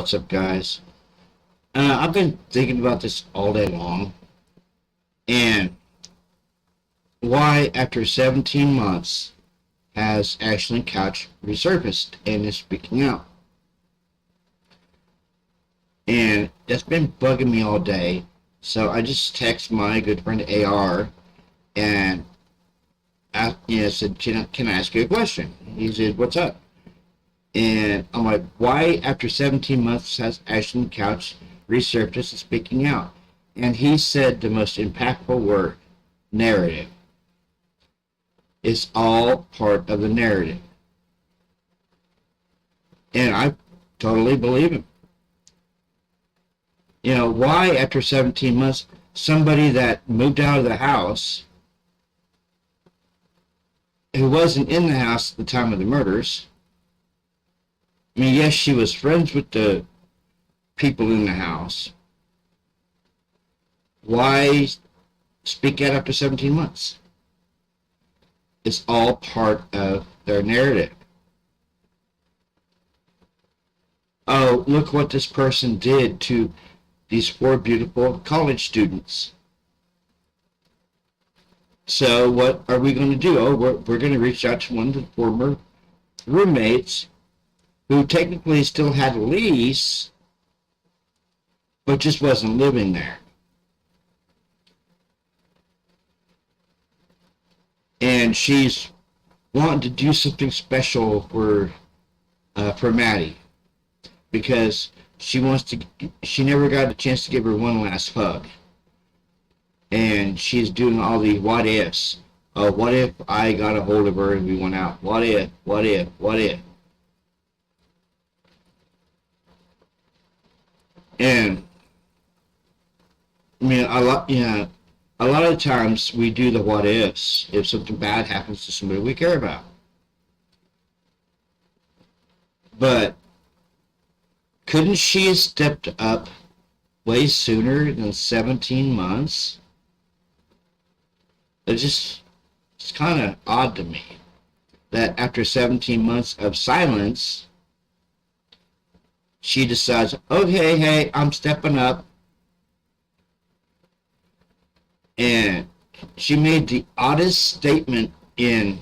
What's up, guys? I've been thinking about this all day long, and why, after 17 months, has Ashlyn Couch resurfaced and is speaking out? And that's been bugging me all day. So I just text my good friend AR and said, can I ask you a question? He said, what's up? And I'm like, why, after 17 months, has Ashton Couch resurfaced and speaking out? And he said the most impactful word: narrative. It's all part of the narrative. And I totally believe him. Why, after 17 months, somebody that moved out of the house, who wasn't in the house at the time of the murders, I mean, yes, she was friends with the people in the house. Why speak out after 17 months? It's all part of their narrative. Oh, look what this person did to these 4 beautiful college students. So what are we going to do? Oh, we're going to reach out to one of the former roommates who technically still had a lease, but just wasn't living there. And she's wanting to do something special for Maddie, because she never got a chance to give her one last hug. And she's doing all the what ifs. Oh, what if I got a hold of her and we went out? What if? And I mean, a lot of times we do the what ifs if something bad happens to somebody we care about. But couldn't she have stepped up way sooner than 17 months? It's kind of odd to me that after 17 months of silence, she decides, okay, hey, I'm stepping up. And she made the oddest statement in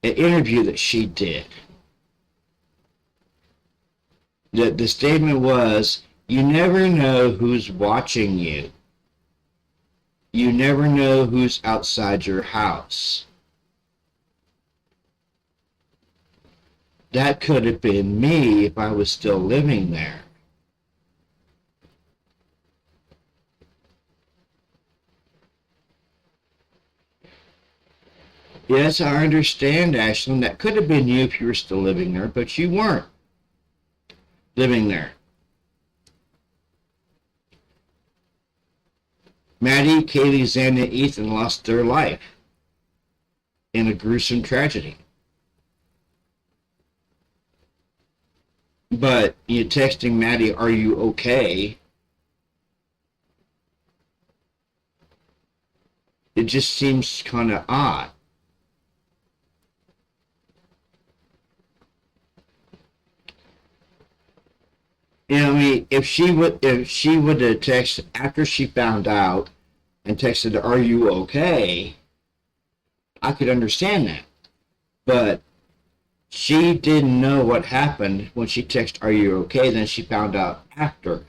an interview that she did. The statement was, you never know who's watching you. You never know who's outside your house. That could have been me if I was still living there. Yes, I understand, Ashlyn. That could have been you if you were still living there, but you weren't living there. Maddie, Kaylee, Xana, and Ethan lost their life in a gruesome tragedy. But you texting Maddie, are you okay? It just seems kind of odd. I mean, if she would have texted after she found out and texted, are you okay? I could understand that. But she didn't know what happened when she texted, are you okay? Then she found out after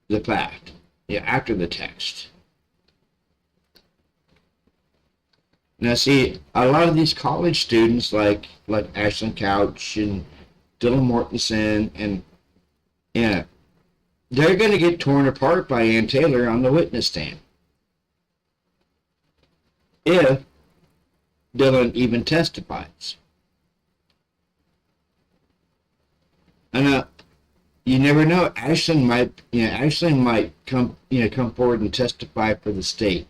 the fact. Yeah, after the text. Now, see, a lot of these college students, like Ashlyn Couch and Dylan Mortensen, and they're going to get torn apart by Ann Taylor on the witness stand. If Dylan even testifies. And you never know. Ashlyn might come forward and testify for the state.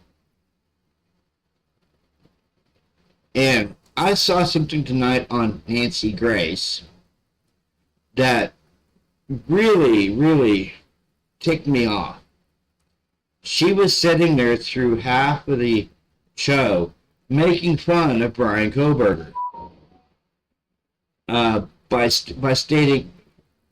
And I saw something tonight on Nancy Grace that really, really ticked me off. She was sitting there through half of the show making fun of Brian Koberger by stating,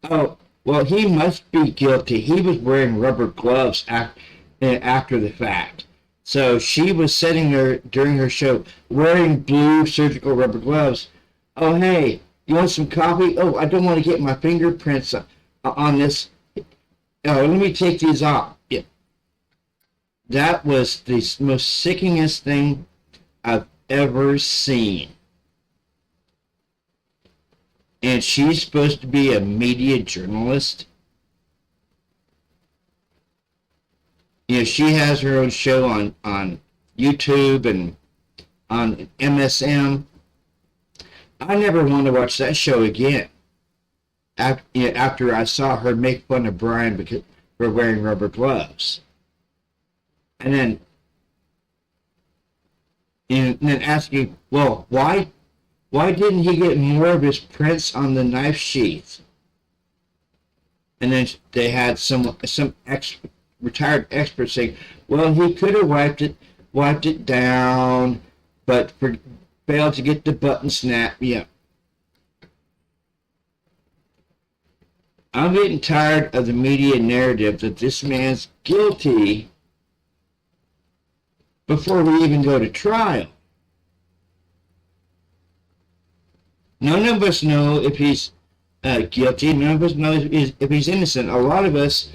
Oh, well, he must be guilty. He was wearing rubber gloves after the fact. So she was sitting there during her show wearing blue surgical rubber gloves. Oh, hey, you want some coffee? Oh, I don't want to get my fingerprints on this. Oh, let me take these off. Yeah, that was the most sickeningest thing I've ever seen. And she's supposed to be a media journalist. You know, she has her own show on YouTube and on MSM. I never want to watch that show again. After I saw her make fun of Brian because for wearing rubber gloves, and then asking, well, why didn't he get more of his prints on the knife sheath? And then they had some retired expert saying, well, he could have wiped it down, but failed to get the button snap. Yeah. I'm getting tired of the media narrative that this man's guilty before we even go to trial. None of us know if he's guilty. None of us know if he's innocent. A lot of us,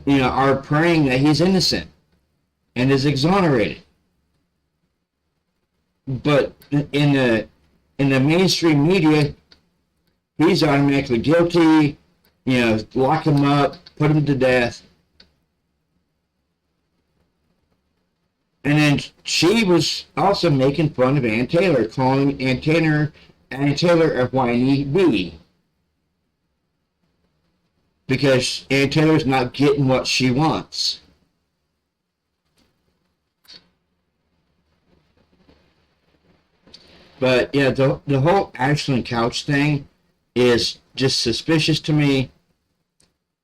are praying that he's innocent and is exonerated. But in the mainstream media, he's automatically guilty. Lock him up, put him to death. And then she was also making fun of Ann Taylor, calling Ann Taylor a whiny bee. Because Ann Taylor's not getting what she wants. But yeah, the whole Ashland Couch thing is just suspicious to me.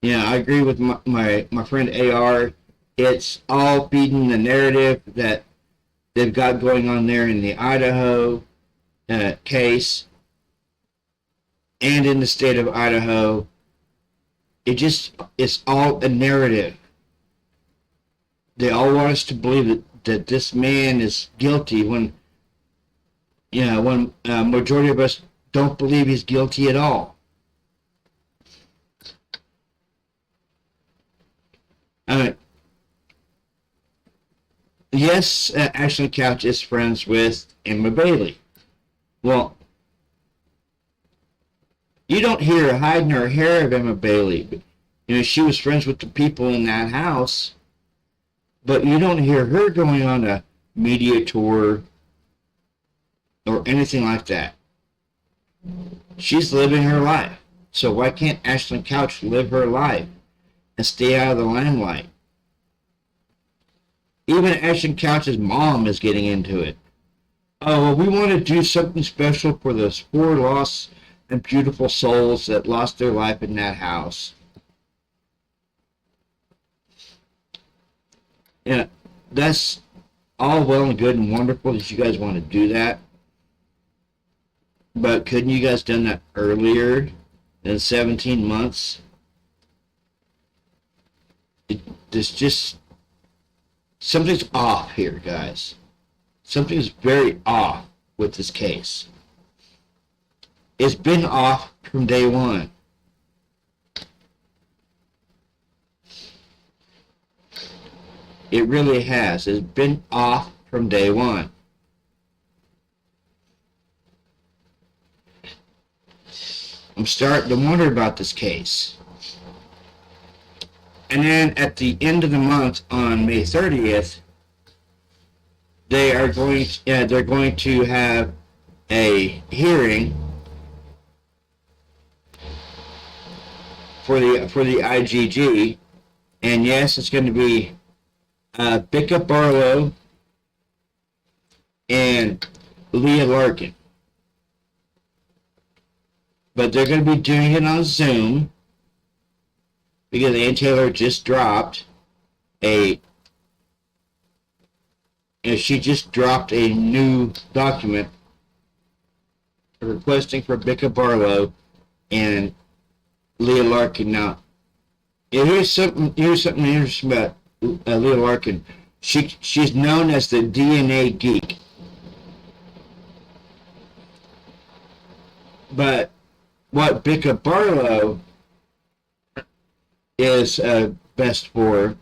I agree with my friend AR. It's all feeding the narrative that they've got going on there in the Idaho case and in the state of Idaho. It's all a narrative. They all want us to believe that this man is guilty when majority of us don't believe he's guilty at all. Yes, Ashland Couch is friends with Emma Bailey. Well, you don't hear a hide nor hair of Emma Bailey. She was friends with the people in that house, but you don't hear her going on a media tour or anything like that. She's living her life. So why can't Ashland Couch live her life and stay out of the limelight? Even Ashton Couch's mom is getting into it. Oh, well, we want to do something special for those poor lost and beautiful souls that lost their life in that house. That's all well and good and wonderful that you guys want to do that. But couldn't you guys done that earlier than 17 months? There's just something's off here, guys. Something's very off with this case. It's been off from day one. It really has. It's been off from day one. I'm starting to wonder about this case. And then at the end of the month, on May 30th, they're going to have a hearing for the IGG, and yes, it's going to be Bicka Barlow and Leah Larkin, but they're going to be doing it on Zoom because Ann Taylor just dropped she just dropped a new document requesting for Bicka Barlow and Leah Larkin. Now, here's something interesting about Leah Larkin. She's known as the DNA geek, but what Becca Barlow is best for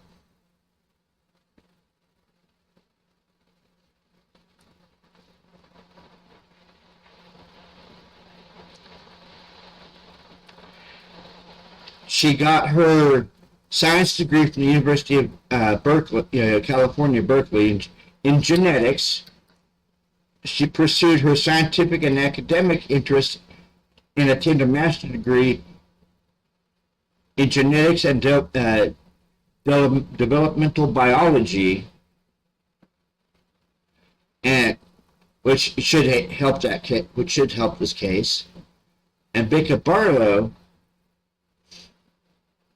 she got her science degree from the University of Berkeley, California, Berkeley, in genetics. She pursued her scientific and academic interests and attained a master's degree in genetics and developmental biology, and which should help this case. And Becca Barlow,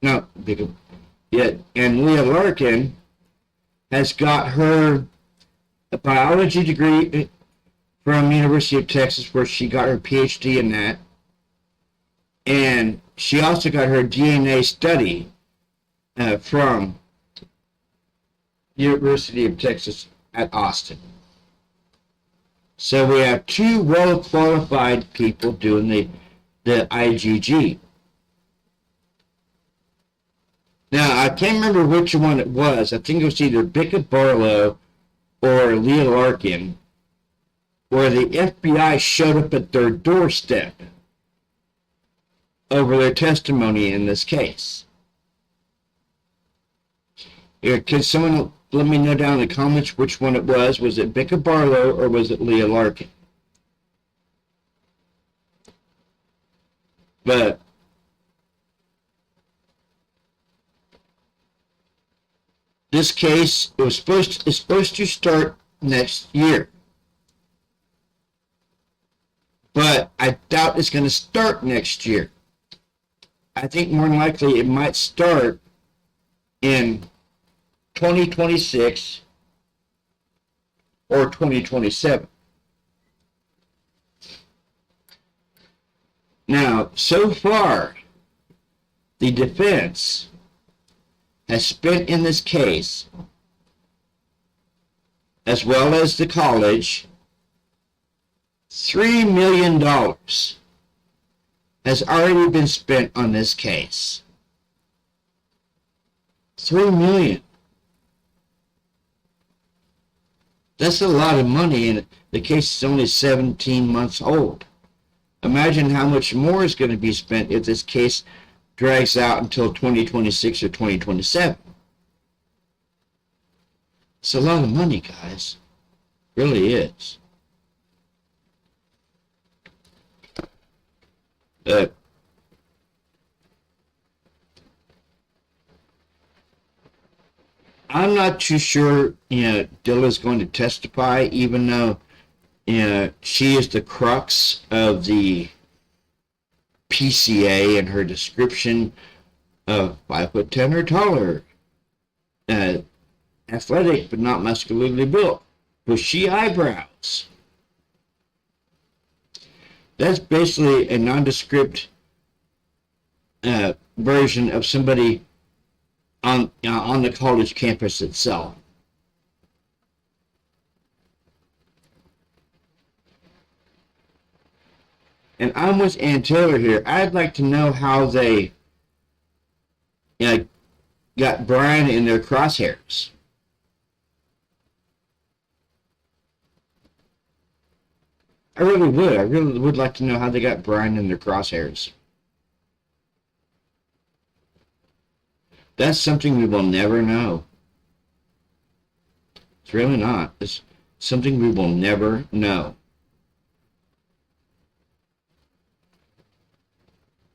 no, Becca, yeah, and Leah Larkin has got her biology degree from University of Texas, where she got her PhD in that. And she also got her DNA study from University of Texas at Austin. So we have two well-qualified people doing the IgG. Now, I can't remember which one it was. I think it was either Becca Barlow or Leah Larkin, where the FBI showed up at their doorstep over their testimony in this case. Can someone let me know down in the comments which one it was? Was it Becca Barlow or was it Leah Larkin? But this case is supposed to start next year. But I doubt it's going to start next year. I think more than likely it might start in 2026 or 2027. Now, so far, the defense has spent in this case, as well as the college, $3 million has already been spent on this case. $3 million. That's a lot of money, and the case is only 17 months old. Imagine how much more is going to be spent if this case drags out until 2026 or 2027. It's a lot of money, guys. It really is. I'm not too sure, Dilla's going to testify, even though, she is the crux of the PCA and her description of 5'10" or taller, athletic but not muscularly built, bushy eyebrows. That's basically a nondescript version of somebody on the college campus itself. And I'm with Ann Taylor here. I'd like to know how they got Brian in their crosshairs. I really would. I really would like to know how they got Brian in their crosshairs. That's something we will never know. It's really not. It's something we will never know.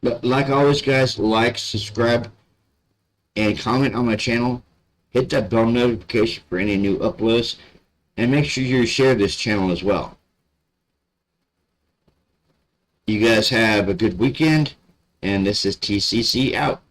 But like always, guys, like, subscribe, and comment on my channel. Hit that bell notification for any new uploads. And make sure you share this channel as well. You guys have a good weekend, and this is TCC out.